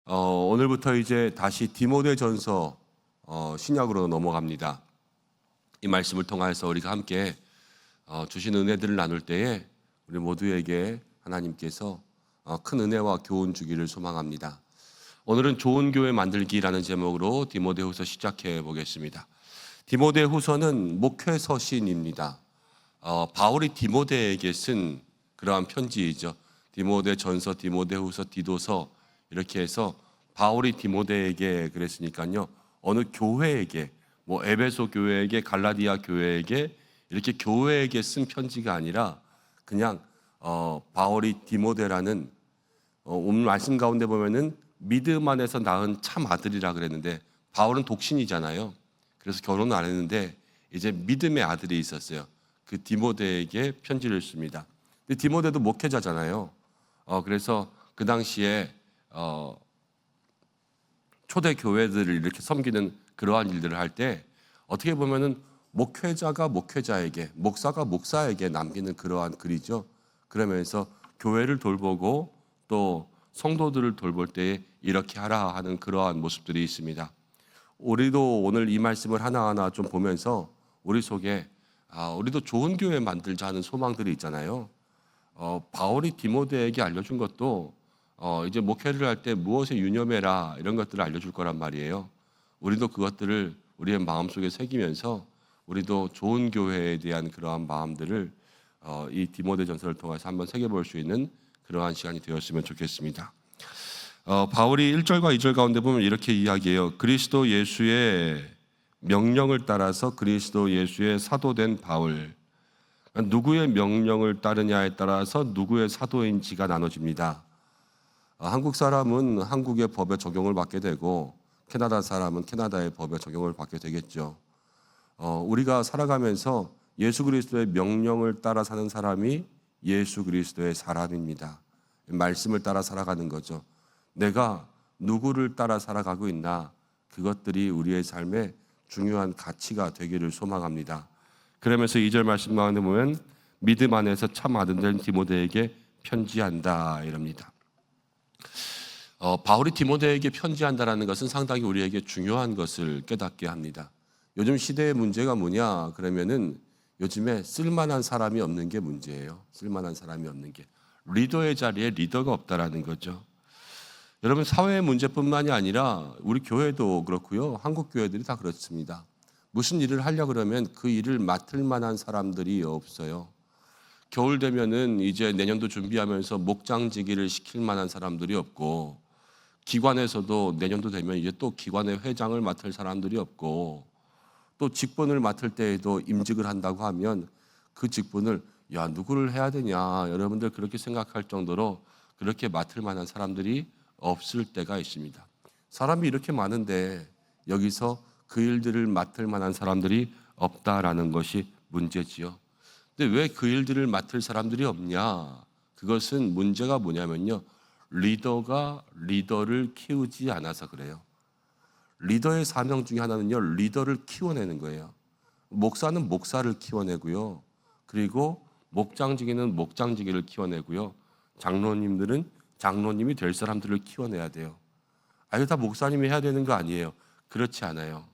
오늘부터 이제 다시 디모데전서 신약으로 넘어갑니다. 이 말씀을 통해서 우리가 함께 주신 은혜들을 나눌 때에 우리 모두에게 하나님께서 큰 은혜와 교훈 주기를 소망합니다. 오늘은 좋은 교회 만들기라는 제목으로 디모데후서 시작해 보겠습니다. 디모데후서는 목회서신입니다. 바울이 디모데에게 쓴 그러한 편지이죠. 디모데전서, 디모데후서, 디도서 이렇게 해서 바울이 디모데에게 그랬으니까요. 어느 교회에게, 에베소 교회에게, 갈라디아 교회에게 이렇게 교회에게 쓴 편지가 아니라 그냥 바울이 디모데라는 오늘 말씀 가운데 보면은 믿음 안에서 낳은 참 아들이라 그랬는데 바울은 독신이잖아요. 그래서 결혼을 안 했는데 이제 믿음의 아들이 있었어요. 그 디모데에게 편지를 씁니다. 근데 디모데도 목회자잖아요. 그래서 그 당시에 초대 교회들을 이렇게 섬기는 그러한 일들을 할 때 어떻게 보면은 목회자가 목회자에게, 목사가 목사에게 남기는 그러한 글이죠. 그러면서 교회를 돌보고 또 성도들을 돌볼 때 이렇게 하라 하는 그러한 모습들이 있습니다. 우리도 오늘 이 말씀을 하나하나 좀 보면서 우리 속에 우리도 좋은 교회 만들자 하는 소망들이 있잖아요. 바울이 디모데에게 알려준 것도 이제 목회를 할 때 무엇에 유념해라 이런 것들을 알려줄 거란 말이에요. 우리도 그것들을 우리의 마음속에 새기면서 우리도 좋은 교회에 대한 그러한 마음들을 이 디모데전서를 통해서 한번 새겨볼 수 있는 그러한 시간이 되었으면 좋겠습니다. 바울이 1절과 2절 가운데 보면 이렇게 이야기해요. 그리스도 예수의 명령을 따라서 그리스도 예수의 사도된 바울. 누구의 명령을 따르냐에 따라서 누구의 사도인지가 나눠집니다. 한국 사람은 한국의 법에 적용을 받게 되고 캐나다 사람은 캐나다의 법에 적용을 받게 되겠죠. 우리가 살아가면서 예수 그리스도의 명령을 따라 사는 사람이 예수 그리스도의 사람입니다. 말씀을 따라 살아가는 거죠. 내가 누구를 따라 살아가고 있나, 그것들이 우리의 삶에 중요한 가치가 되기를 소망합니다. 그러면서 2절 말씀 가운데 보면 믿음 안에서 참 아들 된 디모데에게 편지한다 이럽니다. 바울이 디모데에게 편지한다라는 것은 상당히 우리에게 중요한 것을 깨닫게 합니다. 요즘 시대의 문제가 뭐냐 그러면은 요즘에 쓸만한 사람이 없는 게 문제예요. 쓸만한 사람이 없는 게. 리더의 자리에 리더가 없다라는 거죠. 여러분, 사회의 문제뿐만이 아니라 우리 교회도 그렇고요. 한국 교회들이 다 그렇습니다. 무슨 일을 하려고 그러면 그 일을 맡을 만한 사람들이 없어요. 겨울 되면은 이제 내년도 준비하면서 목장지기를 시킬 만한 사람들이 없고, 기관에서도 내년도 되면 이제 또 기관의 회장을 맡을 사람들이 없고, 또 직분을 맡을 때에도 임직을 한다고 하면 그 직분을 누구를 해야 되냐, 여러분들 그렇게 생각할 정도로 그렇게 맡을 만한 사람들이 없을 때가 있습니다. 사람이 이렇게 많은데 여기서 그 일들을 맡을 만한 사람들이 없다라는 것이 문제지요. 근데 왜 그 일들을 맡을 사람들이 없냐? 그것은 문제가 뭐냐면요. 리더가 리더를 키우지 않아서 그래요. 리더의 사명 중에 하나는요. 리더를 키워내는 거예요. 목사는 목사를 키워내고요. 그리고 목장지기는 목장지기를 키워내고요. 장로님들은 장로님이 될 사람들을 키워내야 돼요. 이거 다 목사님이 해야 되는 거 아니에요. 그렇지 않아요.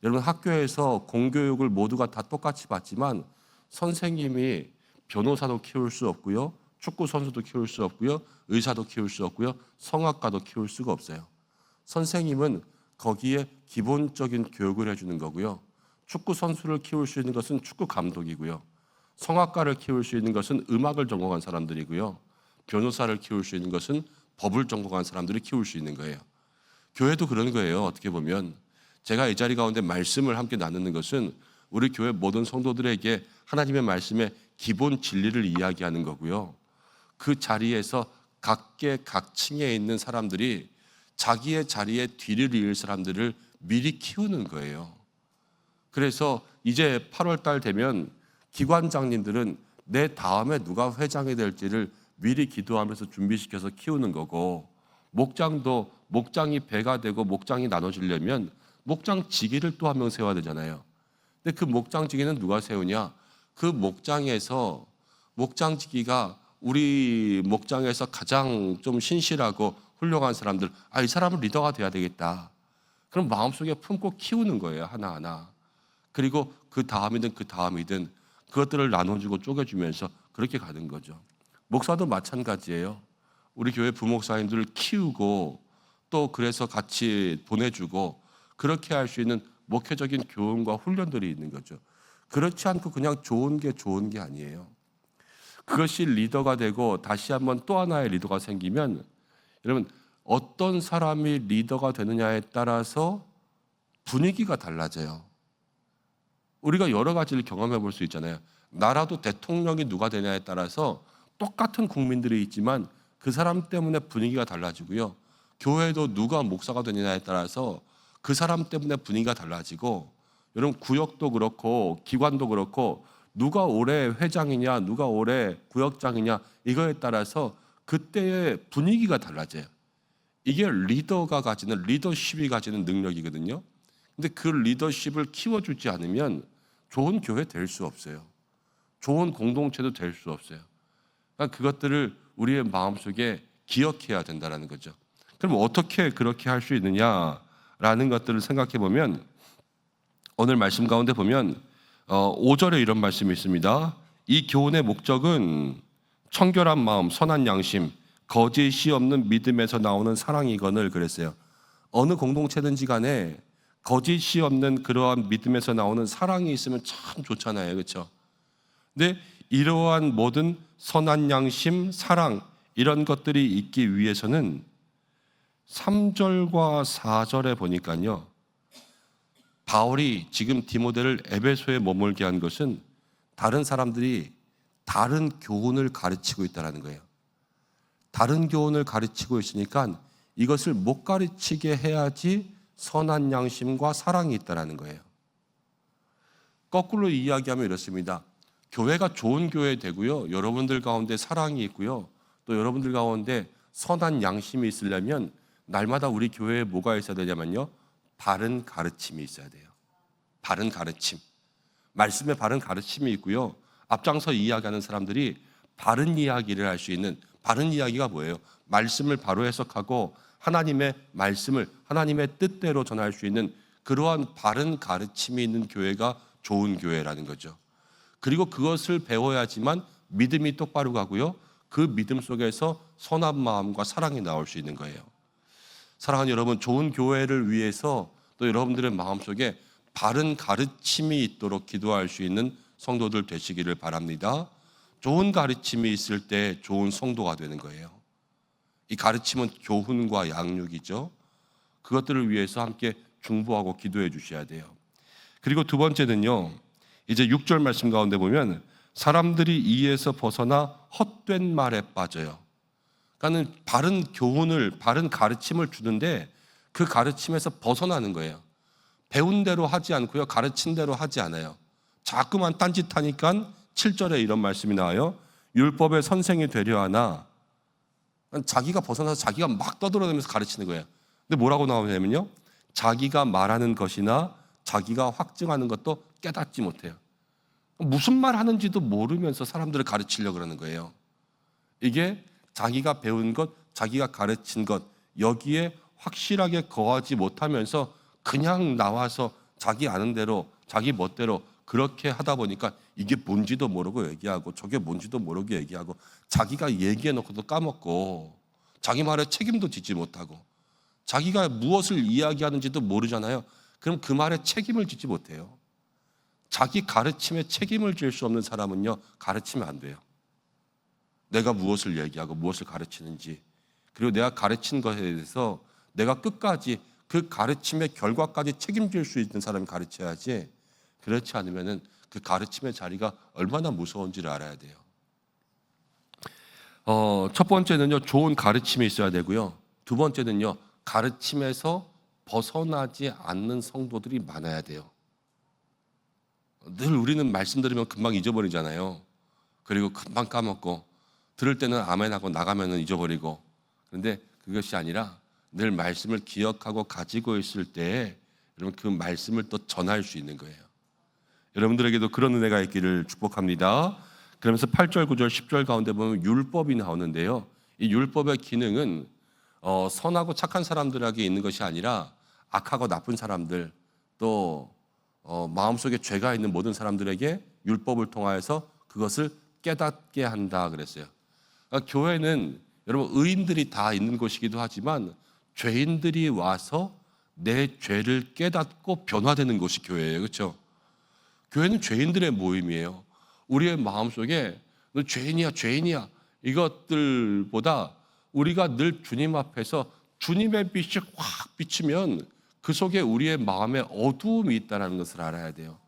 여러분, 학교에서 공교육을 모두가 다 똑같이 받지만 선생님이 변호사도 키울 수 없고요. 축구 선수도 키울 수 없고요. 의사도 키울 수 없고요. 성악가도 키울 수가 없어요. 선생님은 거기에 기본적인 교육을 해주는 거고요. 축구 선수를 키울 수 있는 것은 축구 감독이고요. 성악가를 키울 수 있는 것은 음악을 전공한 사람들이고요. 변호사를 키울 수 있는 것은 법을 전공한 사람들이 키울 수 있는 거예요. 교회도 그런 거예요. 어떻게 보면 제가 이 자리 가운데 말씀을 함께 나누는 것은 우리 교회 모든 성도들에게 하나님의 말씀의 기본 진리를 이야기하는 거고요. 그 자리에서 각계 각층에 있는 사람들이 자기의 자리에 뒤를 이을 사람들을 미리 키우는 거예요. 그래서 이제 8월 달 되면 기관장님들은 내 다음에 누가 회장이 될지를 미리 기도하면서 준비시켜서 키우는 거고, 목장도 목장이 배가 되고 목장이 나눠지려면 목장지기를 또 한 명 세워야 되잖아요. 근데 그 목장지기는 누가 세우냐? 그 목장에서 목장지기가 우리 목장에서 가장 좀 신실하고 훌륭한 사람들, 이 사람은 리더가 돼야 되겠다. 그럼 마음속에 품고 키우는 거예요, 하나하나. 그리고 그 다음이든 그것들을 나눠주고 쪼개주면서 그렇게 가는 거죠. 목사도 마찬가지예요. 우리 교회 부목사님들을 키우고 또 그래서 같이 보내주고 그렇게 할 수 있는 목회적인 교훈과 훈련들이 있는 거죠. 그렇지 않고 그냥 좋은 게 아니에요. 그것이 리더가 되고 다시 한번 또 하나의 리더가 생기면 여러분 어떤 사람이 리더가 되느냐에 따라서 분위기가 달라져요. 우리가 여러 가지를 경험해 볼 수 있잖아요. 나라도 대통령이 누가 되냐에 따라서 똑같은 국민들이 있지만 그 사람 때문에 분위기가 달라지고요. 교회도 누가 목사가 되느냐에 따라서 그 사람 때문에 분위기가 달라지고, 여러분 구역도 그렇고 기관도 그렇고 누가 올해 회장이냐 누가 올해 구역장이냐 이거에 따라서 그때의 분위기가 달라져요. 이게 리더가 가지는, 리더십이 가지는 능력이거든요. 근데 그 리더십을 키워주지 않으면 좋은 교회 될 수 없어요. 좋은 공동체도 될 수 없어요. 그러니까 그것들을 우리의 마음속에 기억해야 된다는 거죠. 그럼 어떻게 그렇게 할 수 있느냐라는 것들을 생각해 보면, 오늘 말씀 가운데 보면 5절에 이런 말씀이 있습니다. 이 교훈의 목적은 청결한 마음, 선한 양심, 거짓이 없는 믿음에서 나오는 사랑이거늘 그랬어요. 어느 공동체든지 간에 거짓이 없는 그러한 믿음에서 나오는 사랑이 있으면 참 좋잖아요. 그렇죠? 근데 이러한 모든 선한 양심, 사랑 이런 것들이 있기 위해서는 3절과 4절에 보니까요, 바울이 지금 디모데를 에베소에 머물게 한 것은 다른 사람들이 다른 교훈을 가르치고 있다는 거예요. 다른 교훈을 가르치고 있으니까 이것을 못 가르치게 해야지 선한 양심과 사랑이 있다는 거예요. 거꾸로 이야기하면 이렇습니다. 교회가 좋은 교회 되고요, 여러분들 가운데 사랑이 있고요, 또 여러분들 가운데 선한 양심이 있으려면 날마다 우리 교회에 뭐가 있어야 되냐면요, 바른 가르침이 있어야 돼요. 바른 가르침. 말씀에 바른 가르침이 있고요, 앞장서 이야기하는 사람들이 바른 이야기를 할 수 있는, 바른 이야기가 뭐예요? 말씀을 바로 해석하고 하나님의 말씀을 하나님의 뜻대로 전할 수 있는 그러한 바른 가르침이 있는 교회가 좋은 교회라는 거죠. 그리고 그것을 배워야지만 믿음이 똑바로 가고요, 그 믿음 속에서 선한 마음과 사랑이 나올 수 있는 거예요. 사랑하는 여러분, 좋은 교회를 위해서 또 여러분들의 마음속에 바른 가르침이 있도록 기도할 수 있는 성도들 되시기를 바랍니다. 좋은 가르침이 있을 때 좋은 성도가 되는 거예요. 이 가르침은 교훈과 양육이죠. 그것들을 위해서 함께 중보하고 기도해 주셔야 돼요. 그리고 두 번째는요, 이제 6절 말씀 가운데 보면 사람들이 이에서 벗어나 헛된 말에 빠져요. 그러니까 바른 교훈을, 바른 가르침을 주는데 그 가르침에서 벗어나는 거예요. 배운 대로 하지 않고요, 가르친 대로 하지 않아요. 자꾸만 딴짓하니까 7절에 이런 말씀이 나와요. 율법의 선생이 되려 하나, 자기가 벗어나서 자기가 막 떠들어대면서 가르치는 거예요. 근데 뭐라고 나오냐면요, 자기가 말하는 것이나 자기가 확증하는 것도 깨닫지 못해요. 무슨 말 하는지도 모르면서 사람들을 가르치려고 그러는 거예요. 이게 자기가 배운 것, 자기가 가르친 것, 여기에 확실하게 거하지 못하면서 그냥 나와서 자기 아는 대로, 자기 멋대로 그렇게 하다 보니까 이게 뭔지도 모르고 얘기하고 저게 뭔지도 모르고 얘기하고 자기가 얘기해놓고도 까먹고 자기 말에 책임도 지지 못하고 자기가 무엇을 이야기하는지도 모르잖아요. 그럼 그 말에 책임을 지지 못해요. 자기 가르침에 책임을 질 수 없는 사람은요, 가르치면 안 돼요. 내가 무엇을 얘기하고 무엇을 가르치는지, 그리고 내가 가르친 것에 대해서 내가 끝까지 그 가르침의 결과까지 책임질 수 있는 사람이 가르쳐야지, 그렇지 않으면 그 가르침의 자리가 얼마나 무서운지를 알아야 돼요. 첫 번째는요, 좋은 가르침이 있어야 되고요, 두 번째는요, 가르침에서 벗어나지 않는 성도들이 많아야 돼요. 늘 우리는 말씀 들으면 금방 잊어버리잖아요. 그리고 금방 까먹고 들을 때는 아멘하고 나가면 잊어버리고, 그런데 그것이 아니라 늘 말씀을 기억하고 가지고 있을 때 여러분 그 말씀을 또 전할 수 있는 거예요. 여러분들에게도 그런 은혜가 있기를 축복합니다. 그러면서 8절, 9절, 10절 가운데 보면 율법이 나오는데요, 이 율법의 기능은 선하고 착한 사람들에게 있는 것이 아니라 악하고 나쁜 사람들, 또 마음속에 죄가 있는 모든 사람들에게 율법을 통하여서 그것을 깨닫게 한다 그랬어요. 그러니까 교회는 여러분 의인들이 다 있는 곳이기도 하지만 죄인들이 와서 내 죄를 깨닫고 변화되는 곳이 교회예요. 그렇죠? 교회는 죄인들의 모임이에요. 우리의 마음속에 너 죄인이야, 죄인이야 이것들보다 우리가 늘 주님 앞에서 주님의 빛이 확 비치면 그 속에 우리의 마음에 어두움이 있다는 것을 알아야 돼요.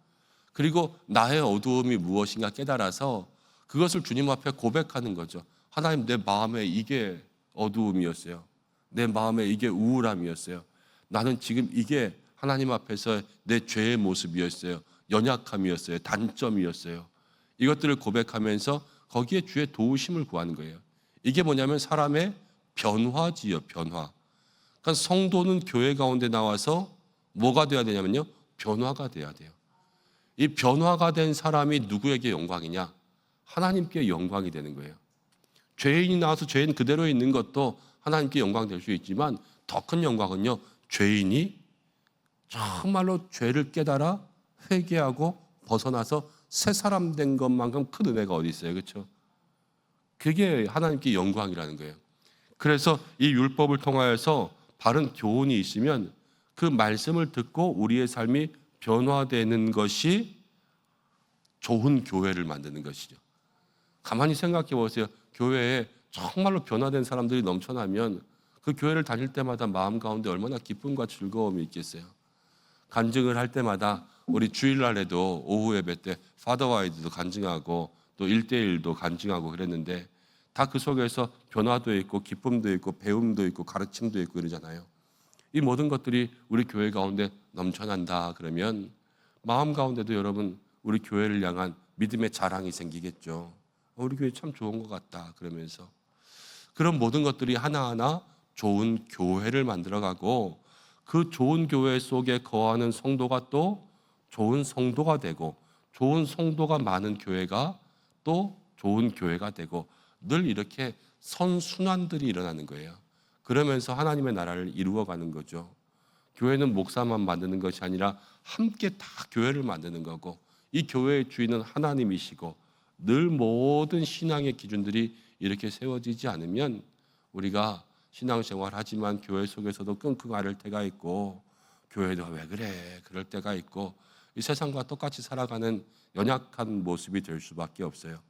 그리고 나의 어두움이 무엇인가 깨달아서 그것을 주님 앞에 고백하는 거죠. 하나님, 내 마음에 이게 어두움이었어요. 내 마음에 이게 우울함이었어요. 나는 지금 이게 하나님 앞에서 내 죄의 모습이었어요. 연약함이었어요. 단점이었어요. 이것들을 고백하면서 거기에 주의 도우심을 구하는 거예요. 이게 뭐냐면 사람의 변화지요, 변화. 그러니까 성도는 교회 가운데 나와서 뭐가 돼야 되냐면요, 변화가 돼야 돼요. 이 변화가 된 사람이 누구에게 영광이냐? 하나님께 영광이 되는 거예요. 죄인이 나와서 죄인 그대로 있는 것도 하나님께 영광 될 수 있지만 더 큰 영광은요, 죄인이 정말로 죄를 깨달아 회개하고 벗어나서 새 사람 된 것만큼 큰 은혜가 어디 있어요, 그렇죠? 그게 하나님께 영광이라는 거예요. 그래서 이 율법을 통하여서 바른 교훈이 있으면 그 말씀을 듣고 우리의 삶이 변화되는 것이 좋은 교회를 만드는 것이죠. 가만히 생각해 보세요. 교회에 정말로 변화된 사람들이 넘쳐나면 그 교회를 다닐 때마다 마음 가운데 얼마나 기쁨과 즐거움이 있겠어요. 간증을 할 때마다 우리 주일날에도 오후 예배 때 파더와이드도 간증하고 또 1대1도 간증하고 그랬는데 다 그 속에서 변화도 있고 기쁨도 있고 배움도 있고 가르침도 있고 이러잖아요. 이 모든 것들이 우리 교회 가운데 넘쳐난다 그러면 마음 가운데도 여러분 우리 교회를 향한 믿음의 자랑이 생기겠죠. 우리 교회 참 좋은 것 같다 그러면서 그런 모든 것들이 하나하나 좋은 교회를 만들어가고 그 좋은 교회 속에 거하는 성도가 또 좋은 성도가 되고 좋은 성도가 많은 교회가 또 좋은 교회가 되고 늘 이렇게 선순환들이 일어나는 거예요. 그러면서 하나님의 나라를 이루어가는 거죠. 교회는 목사만 만드는 것이 아니라 함께 다 교회를 만드는 거고 이 교회의 주인은 하나님이시고 늘 모든 신앙의 기준들이 이렇게 세워지지 않으면 우리가 신앙생활 하지만 교회 속에서도 끙끙 앓을 때가 있고 교회도 왜 그래 그럴 때가 있고 이 세상과 똑같이 살아가는 연약한 모습이 될 수밖에 없어요.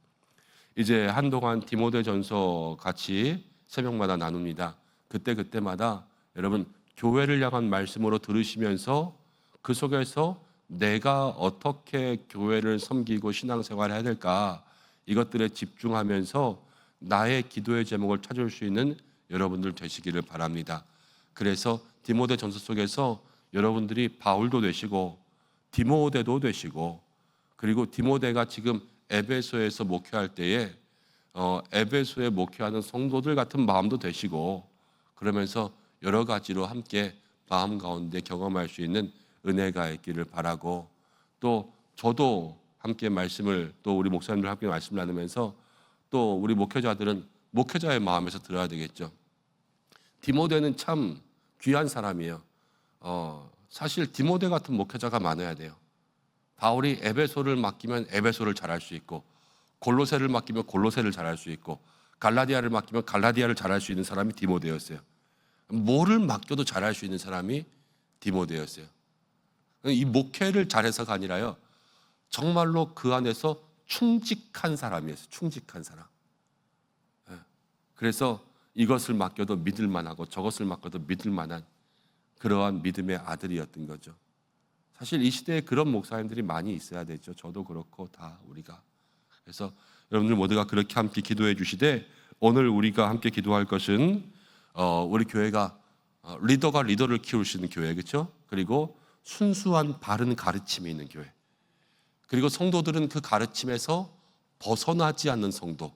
이제 한동안 디모데전서 같이 새벽마다 나눕니다. 그때마다 여러분 교회를 향한 말씀으로 들으시면서 그 속에서 내가 어떻게 교회를 섬기고 신앙생활을 해야 될까 이것들에 집중하면서 나의 기도의 제목을 찾을 수 있는 여러분들 되시기를 바랍니다. 그래서 디모데전서 속에서 여러분들이 바울도 되시고 디모데도 되시고 그리고 디모데가 지금 에베소에서 목회할 때에 에베소에 목회하는 성도들 같은 마음도 되시고 그러면서 여러 가지로 함께 마음 가운데 경험할 수 있는 은혜가 있기를 바라고 또 저도 함께 말씀을 또 우리 목사님들 함께 말씀을 나누면서 또 우리 목회자들은 목회자의 마음에서 들어야 되겠죠. 디모데는 참 귀한 사람이에요. 사실 디모데 같은 목회자가 많아야 돼요. 바울이 에베소를 맡기면 에베소를 잘할 수 있고 골로새를 맡기면 골로새를 잘할 수 있고 갈라디아를 맡기면 갈라디아를 잘할 수 있는 사람이 디모데였어요. 뭐를 맡겨도 잘할 수 있는 사람이 디모데였어요. 이 목회를 잘해서가 아니라요. 정말로 그 안에서 충직한 사람이었어요. 충직한 사람. 그래서 이것을 맡겨도 믿을 만하고 저것을 맡겨도 믿을 만한 그러한 믿음의 아들이었던 거죠. 사실 이 시대에 그런 목사님들이 많이 있어야 되죠. 저도 그렇고 다 우리가. 그래서 여러분들 모두가 그렇게 함께 기도해 주시되 오늘 우리가 함께 기도할 것은 우리 교회가 리더가 리더를 키울 수 있는 교회, 그렇죠? 그리고 순수한 바른 가르침이 있는 교회. 그리고 성도들은 그 가르침에서 벗어나지 않는 성도.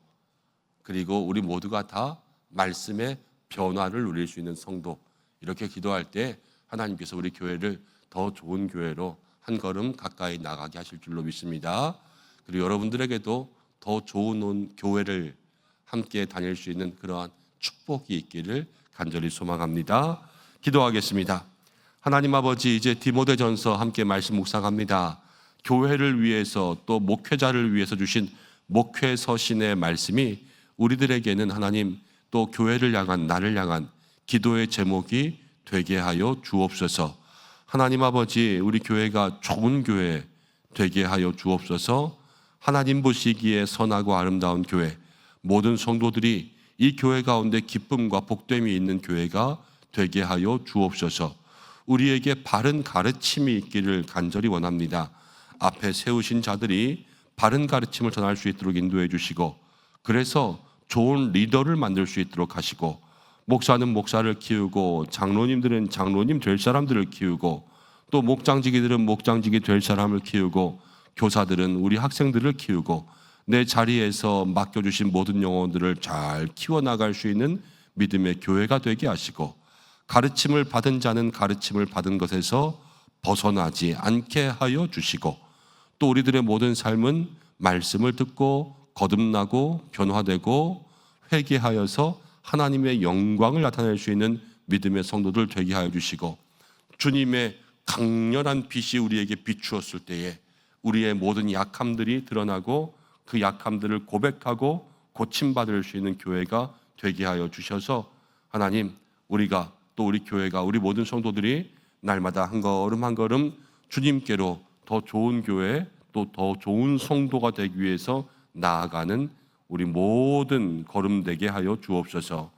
그리고 우리 모두가 다 말씀의 변화를 누릴 수 있는 성도. 이렇게 기도할 때 하나님께서 우리 교회를 더 좋은 교회로 한 걸음 가까이 나가게 하실 줄로 믿습니다. 그리고 여러분들에게도 더 좋은 교회를 함께 다닐 수 있는 그러한 축복이 있기를 간절히 소망합니다. 기도하겠습니다. 하나님 아버지, 이제 디모데전서 함께 말씀 묵상합니다. 교회를 위해서 또 목회자를 위해서 주신 목회 서신의 말씀이 우리들에게는 하나님 또 교회를 향한 나를 향한 기도의 제목이 되게 하여 주옵소서. 하나님 아버지, 우리 교회가 좋은 교회 되게 하여 주옵소서. 하나님 보시기에 선하고 아름다운 교회, 모든 성도들이 이 교회 가운데 기쁨과 복됨이 있는 교회가 되게 하여 주옵소서. 우리에게 바른 가르침이 있기를 간절히 원합니다. 앞에 세우신 자들이 바른 가르침을 전할 수 있도록 인도해 주시고, 그래서 좋은 리더를 만들 수 있도록 하시고, 목사는 목사를 키우고 장로님들은 장로님 될 사람들을 키우고, 또 목장지기들은 목장지기 될 사람을 키우고, 교사들은 우리 학생들을 키우고, 내 자리에서 맡겨주신 모든 영혼들을 잘 키워나갈 수 있는 믿음의 교회가 되게 하시고, 가르침을 받은 자는 가르침을 받은 것에서 벗어나지 않게 하여 주시고, 또 우리들의 모든 삶은 말씀을 듣고 거듭나고 변화되고 회개하여서 하나님의 영광을 나타낼 수 있는 믿음의 성도들 되게 하여 주시고, 주님의 강렬한 빛이 우리에게 비추었을 때에 우리의 모든 약함들이 드러나고 그 약함들을 고백하고 고침받을 수 있는 교회가 되게 하여 주셔서, 하나님, 우리가 또 우리 교회가, 우리 모든 성도들이 날마다 한 걸음 한 걸음 주님께로 더 좋은 교회, 또 더 좋은 성도가 되기 위해서 나아가는 우리 모든 걸음 되게 하여 주옵소서.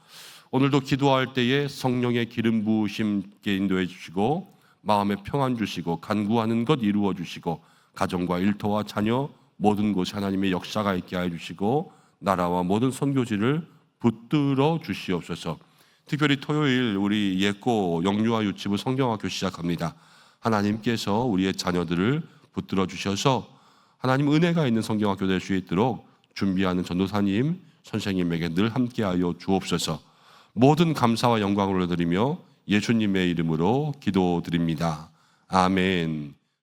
오늘도 기도할 때에 성령의 기름 부으심께 인도해 주시고, 마음에 평안 주시고, 간구하는 것 이루어 주시고, 가정과 일터와 자녀 모든 곳에 하나님의 역사가 있게 하여 주시고, 나라와 모든 선교지를 붙들어 주시옵소서. 특별히 토요일 우리 예고 영유아 유치부 성경학교 시작합니다. 하나님께서 우리의 자녀들을 붙들어 주셔서 하나님 은혜가 있는 성경학교 될 수 있도록 준비하는 전도사님, 선생님에게 늘 함께하여 주옵소서. 모든 감사와 영광을 올려드리며 예수님의 이름으로 기도드립니다. 아멘.